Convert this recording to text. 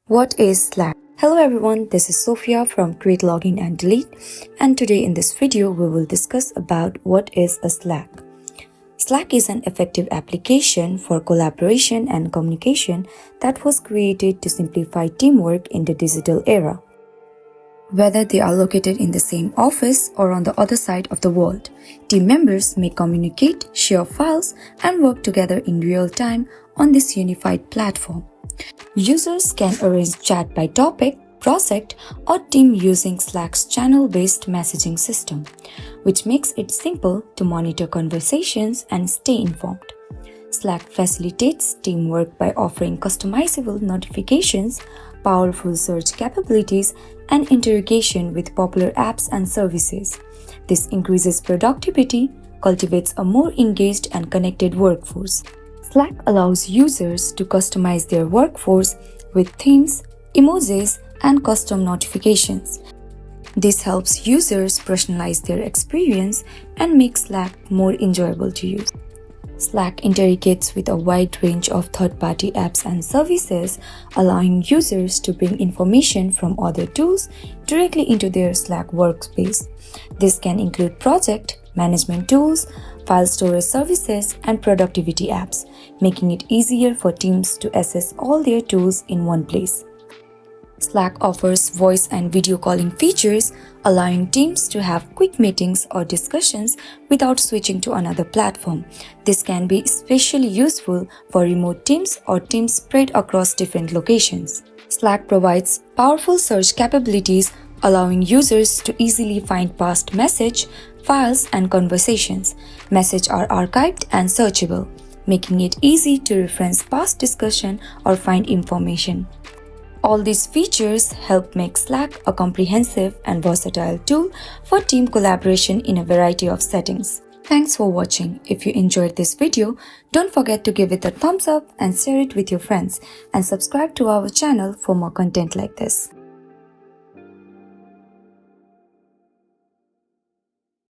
What is Slack? Hello everyone, this is Sophia from Create Login and Delete, and today in this video we will discuss about what is a Slack. Slack is an effective application for collaboration and communication that was created to simplify teamwork in the digital era. Whether they are located in the same office or on the other side of the world, team members may communicate, share files, and work together in real time on this unified platform. Users can arrange chat by topic, project, or team using Slack's channel-based messaging system, which makes it simple to monitor conversations and stay informed. Slack facilitates teamwork by offering customizable notifications, powerful search capabilities, and integration with popular apps and services. This increases productivity, cultivates a more engaged and connected workforce. Slack allows users to customize their workforce with themes, emojis, and custom notifications. This helps users personalize their experience and make Slack more enjoyable to use. Slack integrates with a wide range of third-party apps and services, allowing users to bring information from other tools directly into their Slack workspace. This can include project, management tools, file storage services, and productivity apps, making it easier for teams to access all their tools in one place. Slack offers voice and video calling features, allowing teams to have quick meetings or discussions without switching to another platform. This can be especially useful for remote teams or teams spread across different locations. Slack provides powerful search capabilities, allowing users to easily find past message, files, and conversations. Messages are archived and searchable, making it easy to reference past discussion or find information. All these features help make Slack a comprehensive and versatile tool for team collaboration in a variety of settings. Thanks for watching. If you enjoyed this video, don't forget to give it a thumbs up and share it with your friends, and subscribe to our channel for more content like this.